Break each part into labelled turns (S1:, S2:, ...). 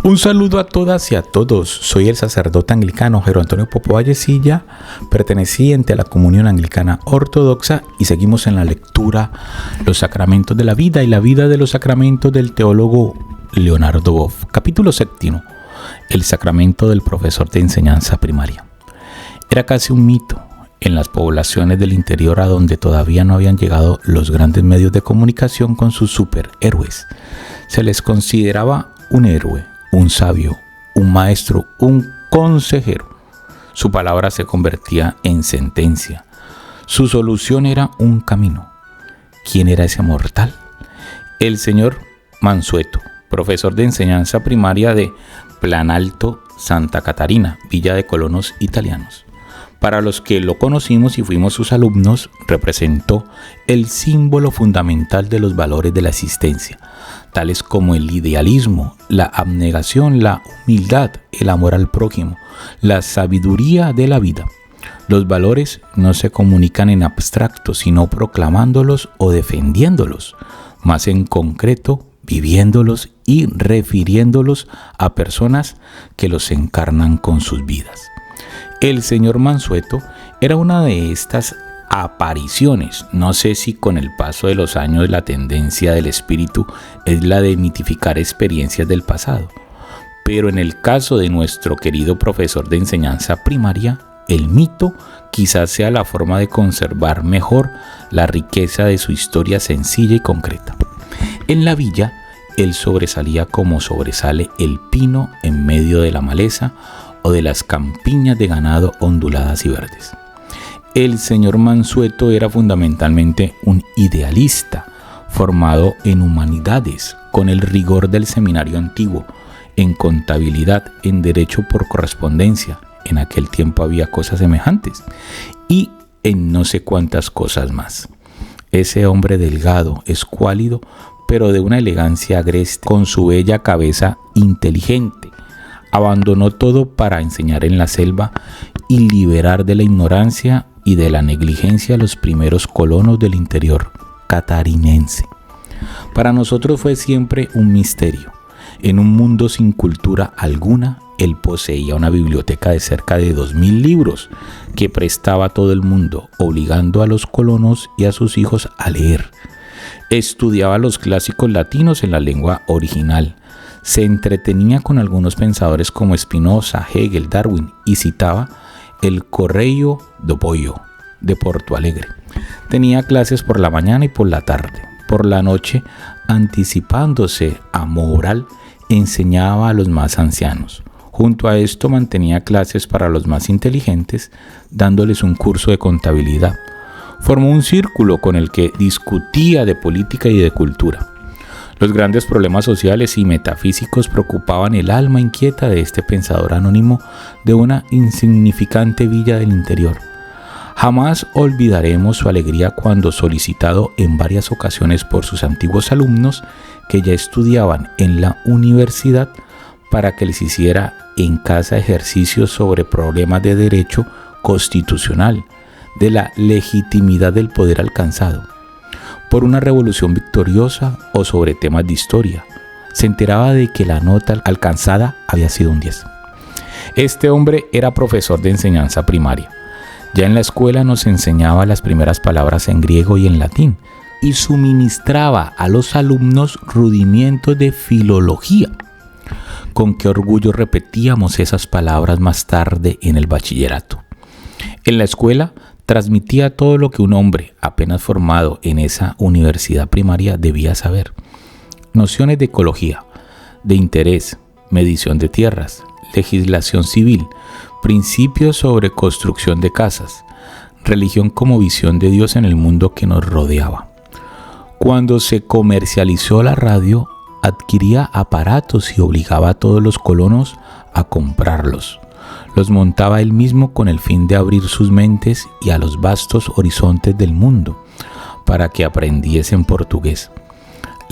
S1: Un saludo a todas y a todos. Soy el sacerdote anglicano Jero Antonio Popo Vallecilla, perteneciente a la Comunión Anglicana Ortodoxa, y seguimos en la lectura Los Sacramentos de la Vida y la Vida de los Sacramentos del teólogo Leonardo Boff. Capítulo 7. El sacramento del profesor de enseñanza primaria. Era casi un mito en las poblaciones del interior a donde todavía no habían llegado los grandes medios de comunicación con sus superhéroes. Se les consideraba un héroe, un sabio, un maestro, un consejero. Su palabra se convertía en sentencia. Su solución era un camino. ¿Quién era ese mortal? El señor Mansueto, profesor de enseñanza primaria de Planalto, Santa Catarina, villa de colonos italianos. Para los que lo conocimos y fuimos sus alumnos, representó el símbolo fundamental de los valores de la existencia, tales como el idealismo, la abnegación, la humildad, el amor al prójimo, la sabiduría de la vida. Los valores no se comunican en abstracto, sino proclamándolos o defendiéndolos, más en concreto, viviéndolos y refiriéndolos a personas que los encarnan con sus vidas. El señor Mansueto era una de estas apariciones. No sé si con el paso de los años la tendencia del espíritu es la de mitificar experiencias del pasado, pero en el caso de nuestro querido profesor de enseñanza primaria, el mito quizás sea la forma de conservar mejor la riqueza de su historia sencilla y concreta. En la villa, él sobresalía como sobresale el pino en medio de la maleza o de las campiñas de ganado onduladas y verdes. El señor Mansueto era fundamentalmente un idealista, formado en humanidades, con el rigor del seminario antiguo, en contabilidad, en derecho por correspondencia, en aquel tiempo había cosas semejantes, y en no sé cuántas cosas más. Ese hombre delgado, escuálido, pero de una elegancia agreste, con su bella cabeza inteligente, abandonó todo para enseñar en la selva y liberar de la ignorancia y de la negligencia a los primeros colonos del interior catarinense. Para nosotros fue siempre un misterio. En un mundo sin cultura alguna, él poseía una biblioteca de cerca de 2000 libros que prestaba a todo el mundo, obligando a los colonos y a sus hijos a leer. Estudiaba los clásicos latinos en la lengua original. Se entretenía con algunos pensadores como Spinoza, Hegel, Darwin, y citaba el Correio do Poio de Porto Alegre. Tenía clases por la mañana y por la tarde. Por la noche, anticipándose a Moral, enseñaba a los más ancianos. Junto a esto mantenía clases para los más inteligentes, dándoles un curso de contabilidad. Formó un círculo con el que discutía de política y de cultura. Los grandes problemas sociales y metafísicos preocupaban el alma inquieta de este pensador anónimo de una insignificante villa del interior. Jamás olvidaremos su alegría cuando, solicitado en varias ocasiones por sus antiguos alumnos que ya estudiaban en la universidad, para que les hiciera en casa ejercicios sobre problemas de derecho constitucional, de la legitimidad del poder alcanzado por una revolución victoriosa o sobre temas de historia, se enteraba de que la nota alcanzada había sido un 10. Este hombre era profesor de enseñanza primaria. Ya en la escuela nos enseñaba las primeras palabras en griego y en latín y suministraba a los alumnos rudimientos de filología. Con qué orgullo repetíamos esas palabras más tarde en el bachillerato. En la escuela transmitía todo lo que un hombre apenas formado en esa universidad primaria debía saber. Nociones de ecología, de interés, medición de tierras, legislación civil, principios sobre construcción de casas, religión como visión de Dios en el mundo que nos rodeaba. Cuando se comercializó la radio, adquiría aparatos y obligaba a todos los colonos a comprarlos. Los montaba él mismo con el fin de abrir sus mentes y a los vastos horizontes del mundo, para que aprendiesen portugués.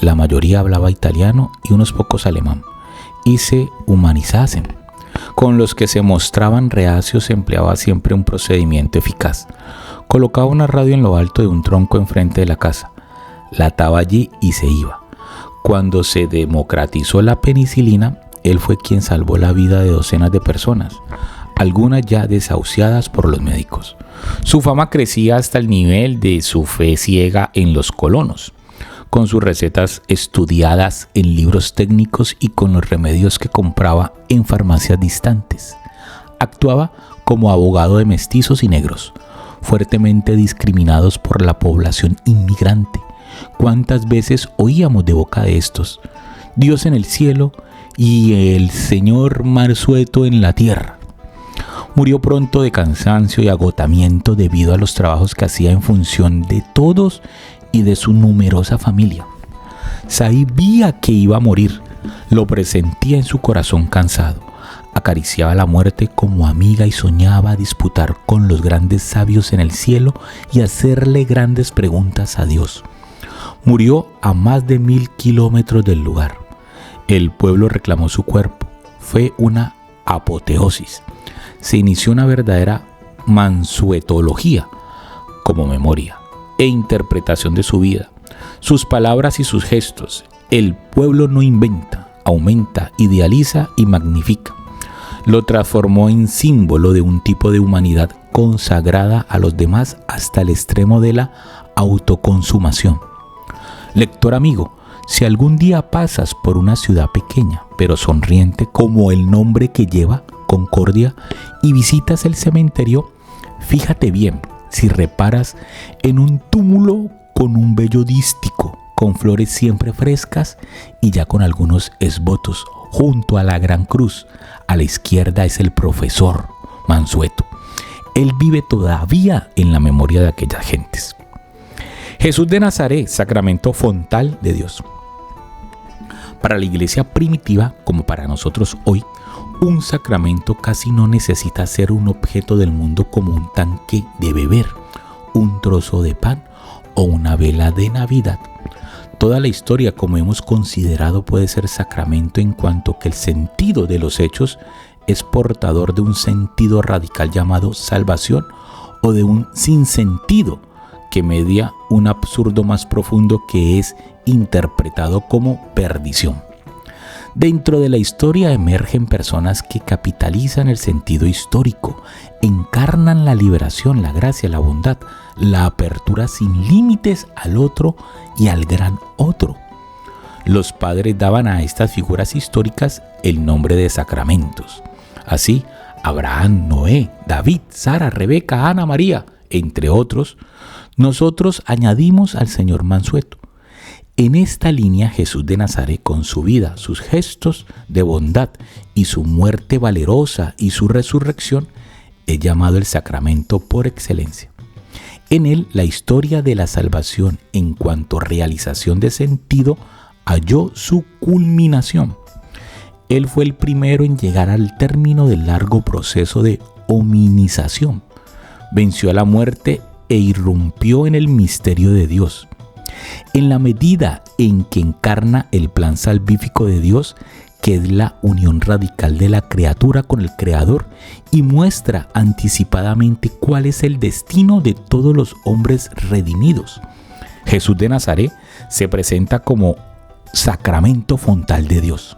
S1: La mayoría hablaba italiano y unos pocos alemán, y se humanizasen. Con los que se mostraban reacios empleaba siempre un procedimiento eficaz. Colocaba una radio en lo alto de un tronco enfrente de la casa, la ataba allí y se iba. Cuando se democratizó la penicilina, él fue quien salvó la vida de docenas de personas, algunas ya desahuciadas por los médicos. Su fama crecía hasta el nivel de su fe ciega en los colonos, con sus recetas estudiadas en libros técnicos y con los remedios que compraba en farmacias distantes. Actuaba como abogado de mestizos y negros, fuertemente discriminados por la población inmigrante. ¿Cuántas veces oíamos de boca de estos? Dios en el cielo y el señor Mansueto en la tierra. Murió pronto de cansancio y agotamiento debido a los trabajos que hacía en función de todos y de su numerosa familia. Sabía que iba a morir, lo presentía en su corazón cansado. Acariciaba la muerte como amiga y soñaba disputar con los grandes sabios en el cielo y hacerle grandes preguntas a Dios. Murió a más de 1000 kilómetros del lugar. El pueblo reclamó su cuerpo. Fue una apoteosis. Se inició una verdadera mansuetología como memoria e interpretación de su vida, sus palabras y sus gestos. El pueblo no inventa, aumenta, idealiza y magnifica. Lo transformó en símbolo de un tipo de humanidad consagrada a los demás hasta el extremo de la autoconsumación. Lector amigo, si algún día pasas por una ciudad pequeña pero sonriente como el nombre que lleva, Concordia, y visitas el cementerio, fíjate bien si reparas en un túmulo con un vello dístico, con flores siempre frescas y ya con algunos esbotos, junto a la gran cruz. A la izquierda es el profesor Mansueto. Él vive todavía en la memoria de aquellas gentes. Jesús de Nazaret, sacramento fontal de Dios. Para la iglesia primitiva, como para nosotros hoy, un sacramento casi no necesita ser un objeto del mundo como un tanque de beber, un trozo de pan o una vela de Navidad. Toda la historia, como hemos considerado, puede ser sacramento en cuanto que el sentido de los hechos es portador de un sentido radical llamado salvación o de un sinsentido que media un absurdo más profundo que es interpretado como perdición. Dentro de la historia emergen personas que capitalizan el sentido histórico, encarnan la liberación, la gracia, la bondad, la apertura sin límites al otro y al gran otro. Los padres daban a estas figuras históricas el nombre de sacramentos. Así, Abraham, Noé, David, Sara, Rebeca, Ana, María, entre otros, nosotros añadimos al señor Mansueto. En esta línea, Jesús de Nazaret, con su vida, sus gestos de bondad y su muerte valerosa y su resurrección, es llamado el sacramento por excelencia. En él, la historia de la salvación en cuanto a realización de sentido halló su culminación. Él fue el primero en llegar al término del largo proceso de hominización. Venció a la muerte e irrumpió en el misterio de Dios. En la medida en que encarna el plan salvífico de Dios, que es la unión radical de la criatura con el Creador, y muestra anticipadamente cuál es el destino de todos los hombres redimidos. Jesús de Nazaret se presenta como sacramento fontal de Dios.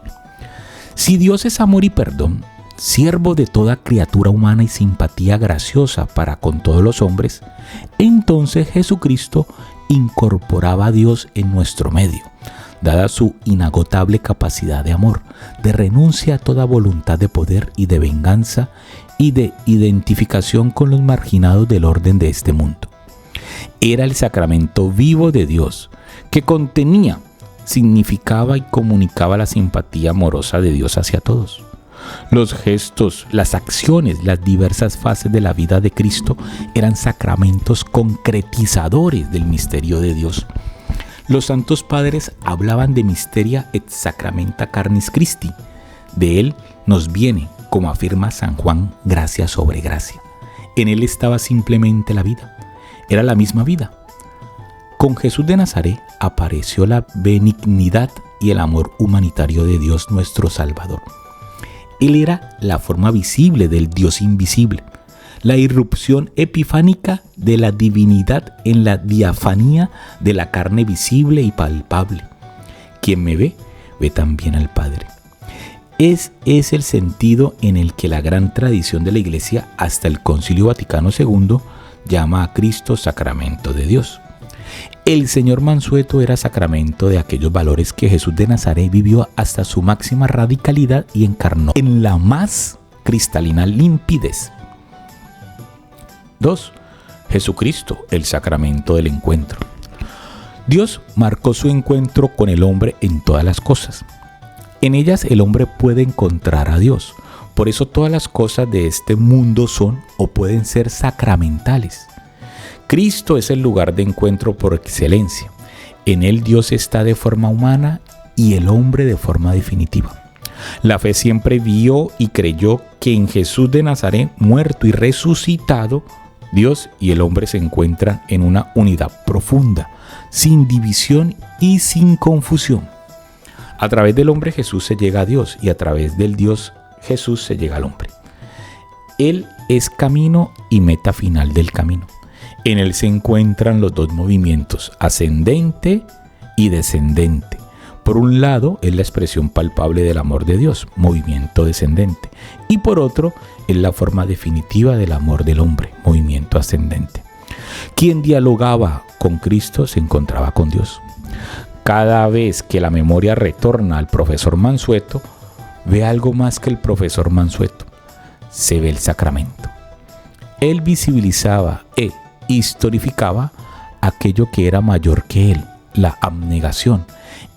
S1: Si Dios es amor y perdón, siervo de toda criatura humana y simpatía graciosa para con todos los hombres, entonces Jesucristo incorporaba a Dios en nuestro medio, dada su inagotable capacidad de amor, de renuncia a toda voluntad de poder y de venganza y de identificación con los marginados del orden de este mundo. Era el sacramento vivo de Dios, que contenía, significaba y comunicaba la simpatía amorosa de Dios hacia todos. Los gestos, las acciones, las diversas fases de la vida de Cristo eran sacramentos concretizadores del misterio de Dios. Los santos padres hablaban de Mysteria et Sacramenta Carnis Christi. De él nos viene, como afirma San Juan, gracia sobre gracia. En él estaba simplemente la vida. Era la misma vida. Con Jesús de Nazaret apareció la benignidad y el amor humanitario de Dios nuestro Salvador. Él era la forma visible del Dios invisible, la irrupción epifánica de la divinidad en la diafanía de la carne visible y palpable. Quien me ve, ve también al Padre. Es el sentido en el que la gran tradición de la Iglesia hasta el Concilio Vaticano II llama a Cristo sacramento de Dios. El Señor Mansueto era sacramento de aquellos valores que Jesús de Nazaret vivió hasta su máxima radicalidad y encarnó en la más cristalina limpidez. 2. Jesucristo, el sacramento del encuentro. Dios marcó su encuentro con el hombre en todas las cosas. En ellas el hombre puede encontrar a Dios. Por eso todas las cosas de este mundo son o pueden ser sacramentales. Cristo es el lugar de encuentro por excelencia. En él Dios está de forma humana y el hombre de forma definitiva. La fe siempre vio y creyó que en Jesús de Nazaret, muerto y resucitado, Dios y el hombre se encuentran en una unidad profunda, sin división y sin confusión. A través del hombre Jesús se llega a Dios y a través del Dios Jesús se llega al hombre. Él es camino y meta final del camino. En él se encuentran los dos movimientos, ascendente y descendente. Por un lado es la expresión palpable del amor de Dios, movimiento descendente. Y por otro es la forma definitiva del amor del hombre, movimiento ascendente. Quien dialogaba con Cristo se encontraba con Dios. Cada vez que la memoria retorna al profesor Mansueto, ve algo más que el profesor Mansueto. Se ve el sacramento. Él visibilizaba e historificaba aquello que era mayor que él, la abnegación,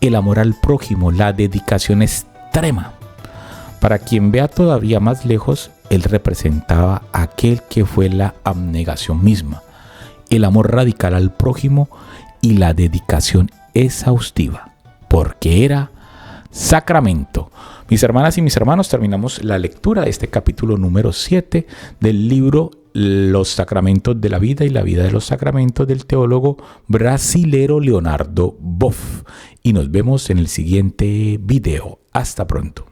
S1: el amor al prójimo, la dedicación extrema. Para quien vea todavía más lejos, él representaba aquel que fue la abnegación misma, el amor radical al prójimo y la dedicación exhaustiva, porque era sacramento. Mis hermanas y mis hermanos, terminamos la lectura de este capítulo número 7 del libro Los Sacramentos de la Vida y la Vida de los Sacramentos del teólogo brasilero Leonardo Boff. Y nos vemos en el siguiente video. Hasta pronto.